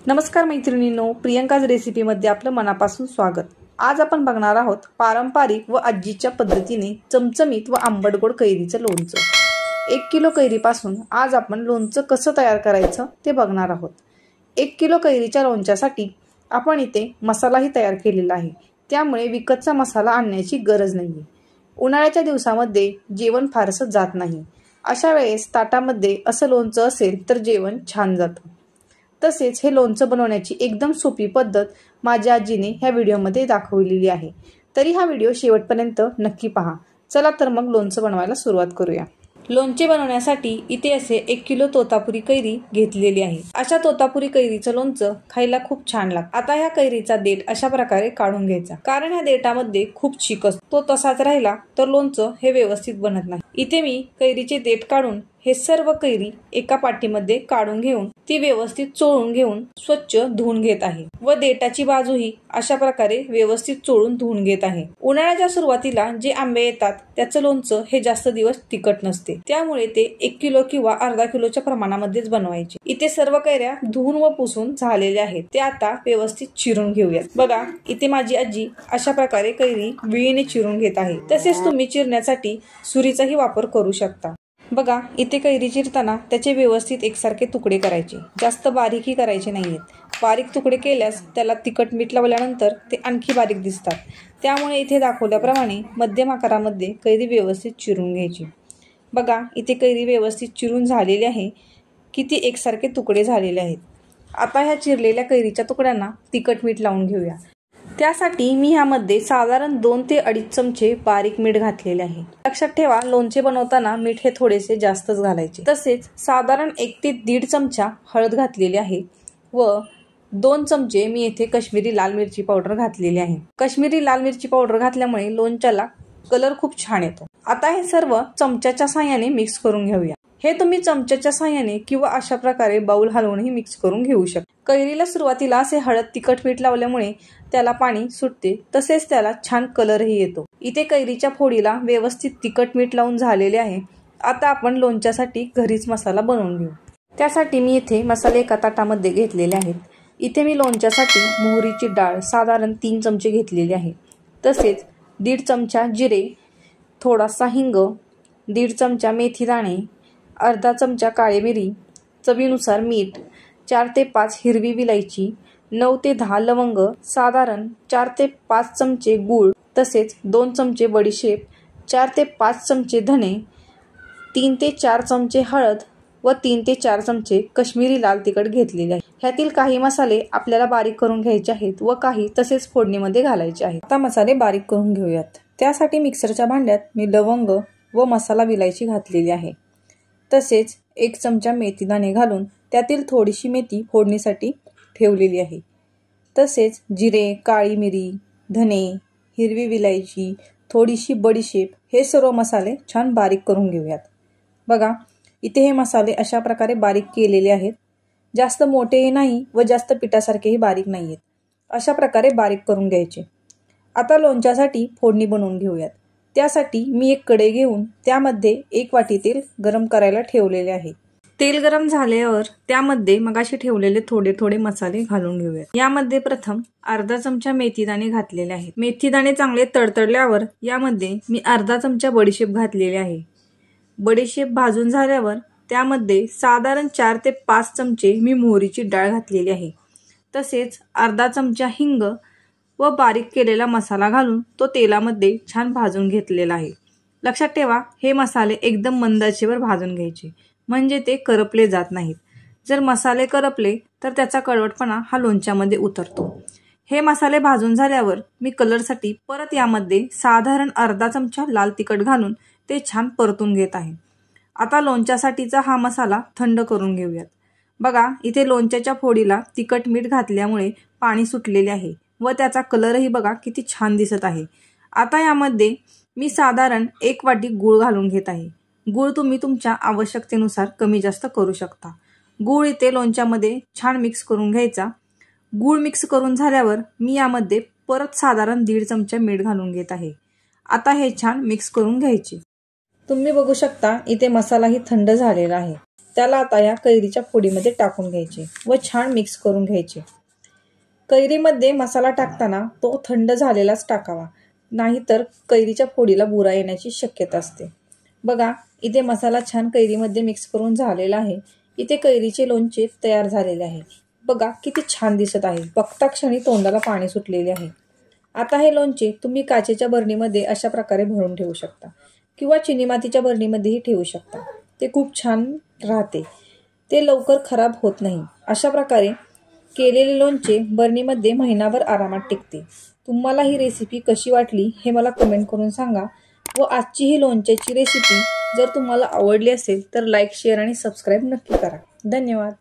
नमस्कार मैत्रिणींनो, प्रियंकाज रेसिपीमध्ये आपलं मनापासून स्वागत। आज आपण बघणार आहोत पारंपरिक व आजीच्या पद्धतीने चमचमीत व आंबट गोड कैरीचं लोणचं। 1 किलो कैरीपासून आज आपण लोणचं कसं तयार करायचं ते बघणार आहोत। 1 किलो कैरीच्या लोणच्यासाठी आपण इथे मसालाही तयार केलेला आहे, त्यामुळे विकतचा मसाला आणण्याची गरज नाहीये। उन्हाळ्याच्या दिवसामध्ये जेवण फारसं जात नाही, अशा वेळेस ताटामध्ये असं लोणचं असेल तर जेवण छान जातं। तसेच हे लोणचं बनवण्याची एकदम सोपी पद्धत माझ्या आजीने ह्या व्हिडिओमध्ये दाखवलेली आहे, तरी हा व्हिडिओ शेवटपर्यंत नक्की पहा। चला तर मग लोणचं बनवायला सुरुवात करूया। लोणचे बनवण्यासाठी इथे असे 1 किलो तोतापुरी कैरी घेतलेली आहे। अशा तोतापुरी कैरीचं लोणचं खायला खूप छान लागतं। आता ह्या कैरीचा देठ अशा प्रकारे काढून घ्यायचा, कारण ह्या देठामध्ये खूप चीक असतो, तो तसाच राहिला तर लोणचं हे व्यवस्थित बनत नाही। इथे मी कैरीचे देठ काढून हे सर्व कैरी एका पाटीमध्ये काढून घेऊन ती व्यवस्थित चोळून घेऊन स्वच्छ धुवून घेत आहे व देठाची बाजूही अशा प्रकारे व्यवस्थित चोळून धुवून घेत आहे। उन्हाळ्याच्या सुरुवातीला जे आंबे येतात त्याचं लोणचं हे जास्त दिवस तिखट नसते, त्यामुळे ते 1 किलो किंवा अर्धा किलोच्या प्रमाणामध्येच बनवायचे। इथे सर्व कैऱ्या धुवून व पुसून झालेल्या आहेत, ते आता व्यवस्थित चिरून घेऊयात। बघा, इथे माझी आजी अशा प्रकारे कैरी विळीने चिरून घेत आहे। तसेच तुम्ही चिरण्यासाठी सुरीचाही वापर करू शकता। बघा, इथे कैरी चिरताना त्याचे व्यवस्थित एकसारखे तुकडे करायचे, जास्त बारीकही करायचे नाहीयेत। बारीक तुकडे केल्यास त्याला तिखट मीठ लावल्यानंतर ते आणखी बारीक दिसतात, त्यामुळे इथे दाखवल्याप्रमाणे मध्यम आकारामध्ये कैरी व्यवस्थित चिरून घ्यायची। बघा, इथे कैरी व्यवस्थित चिरून झालेली आहे, किती एकसारखे तुकडे झालेले आहेत। आता ह्या चिरलेल्या कैरीच्या तुकड्यांना तिखट मीठ लावून घेऊया। त्यासाठी मी ह्यामध्ये साधारण 2 ते 2.5 चमचे बारीक मीठ घातलेले आहे। लक्षात ठेवा, लोणचे बनवताना मीठ हे थोडेसे जास्तच घालायचे। तसेच साधारण 1 ते 1.5 चमचा हळद घातलेली आहे व 2 चमचे मी येथे काश्मीरी लाल मिरची पावडर घातलेली आहे। काश्मीरी लाल मिरची पावडर घातल्यामुळे लोणच्याला कलर खूप छान येतो। आता हे सर्व चमच्याच्या साहाय्याने मिक्स करून घेऊया। हे तुम्ही चमच्याच्या साहाय्याने किंवा अशा प्रकारे बाउल हलवूनही मिक्स करून घेऊ शकता। कैरीला सुरुवातीला असे हळद तिखट मीठ लावल्यामुळे त्याला पाणी सुटते, तसेच त्याला छान कलरही येतो। इथे कैरीच्या फोडीला व्यवस्थित तिखट मीठ लावून झालेले आहे। आता आपण लोणच्यासाठी घरीच मसाला बनवून घेऊ। त्यासाठी मी इथे मसाले एका ताटामध्ये घेतलेले आहेत। इथे मी लोणच्यासाठी मोहरीची डाळ साधारण 3 चमचे घेतलेली आहे। तसेच 1.5 चमचा जिरे, थोडासा हिंग, 1.5 चमचा मेथी दाणे, अर्धा चमचा काळी मिरी, चवीनुसार मीठ, 4 ते 5 हिरवी विलायची, 9 ते 10 लवंग, साधारण 4 ते 5 चमचे गूळ, तसेच 2 चमचे बडीशेप, 4 ते 5 चमचे धने, 3 ते 4 चमचे हळद व 3 ते 4 चमचे काश्मीरी लाल तिखट घेतलेले आहे। ह्यातील काही मसाले आपल्याला बारीक करून घ्यायचे आहेत व काही तसेच फोडणीमध्ये घालायचे आहेत। आता मसाले बारीक करून घेऊयात। त्यासाठी मिक्सरच्या भांड्यात मी लवंग व मसाला विलायची घातलेली आहे। तसेच 1 चमचा मेथी दाणे घालून त्यातील थोडीशी मेथी फोडणीसाठी ठेवलेली आहे। तसेच जिरे, काळी मिरी, धने, हिरवी विलायची, थोडीशी बडीशेप, हे सर्व मसाले छान बारीक करून घेऊयात। बघा, इथे हे मसाले अशा प्रकारे बारीक केलेले आहेत, जास्त मोठेही नाही व जास्त पिठासारखेही बारीक नाहीयेत, अशा प्रकारे बारीक करून घ्यायचे। आता लोणच्यासाठी फोडणी बनवून घेऊयात। त्यासाठी मी एक कढई घेऊन त्यामध्ये 1 वाटी तेल गरम करायला ठेवलेले आहे। तेल गरम झाल्यावर त्यामध्ये मगाशी ठेवलेले थोडे थोडे मसाले घालून घेऊयात। यामध्ये प्रथम अर्धा चमचा मेथी दाणे घातलेले आहेत। मेथी दाणे चांगले तडतडल्यावर यामध्ये मी अर्धा चमचा बडीशेप घातलेले आहे। बडीशेप भाजून झाल्यावर त्यामध्ये साधारण 4 ते 5 चमचे मी मोहरीची डाळ घातलेली आहे। तसेच अर्धा चमचा हिंग व बारीक केलेला मसाला घालून तो तेलामध्ये छान भाजून घेतलेला आहे। लक्षात ठेवा, हे मसाले एकदम मंद आचेवर भाजून घ्यायचे, म्हणजे ते करपले जात नाहीत। जर मसाले करपले तर त्याचा कडवटपणा हा लोणच्यामध्ये उतरतो। हे मसाले भाजून झाल्यावर मी कलरसाठी परत यामध्ये साधारण अर्धा चमचा लाल तिखट घालून ते छान परतून घेत आहे। आता लोणच्यासाठीचा हा मसाला थंड करून घेऊयात। बघा, इथे लोणच्याच्या फोडीला तिखट मीठ घातल्यामुळे पाणी सुटलेले आहे व त्याचा कलरही बघा किती छान दिसत आहे। आता यामध्ये मी साधारण 1 वाटी गूळ घालून घेत आहे। गूळ तुम्ही तुमच्या आवश्यकतेनुसार कमी जास्त करू शकता। गूळ इथे लोणच्यामध्ये छान मिक्स करून घ्यायचा। गूळ मिक्स करून झाल्यावर मी यामध्ये परत साधारण 1.5 चमचा मीठ घालून घेत आहे। आता हे छान मिक्स करून घ्यायचे। तुम्ही बघू शकता इथे मसालाही थंड झालेला आहे। त्याला आता या कैरीच्या फोडीमध्ये टाकून घ्यायचे व छान मिक्स करून घ्यायचे। कैरीमध्ये मसाला टाकताना तो थंड झालेलाच टाकावा, नाहीतर कैरीच्या फोडीला बुरा येण्याची शक्यता असते। बघा, इथे मसाला छान कैरीमध्ये मिक्स करून झालेला आहे। इथे कैरीचे लोणचे तयार झालेले आहे। बघा किती छान दिसत आहे, बघता क्षणी तोंडाला पाणी सुटलेले आहे। आता हे लोणचे तुम्ही काचेच्या बरणीमध्ये अशा प्रकारे भरून ठेवू शकता किंवा चिनी मातीच्या बरणीमध्येही ठेवू शकता। ते खूप छान राहते, ते लवकर खराब होत नाही। अशा प्रकारे केलेले लोणचे बरणीमध्ये महिनाभर आरामात टिकते। तुम्हाला ही रेसिपी कशी वाटली हे मला कमेंट करून सांगा व आजची ही लोणच्याची रेसिपी जर तुम्हाला आवडली असेल तर लाईक, शेअर आणि सबस्क्राईब नक्की करा। धन्यवाद।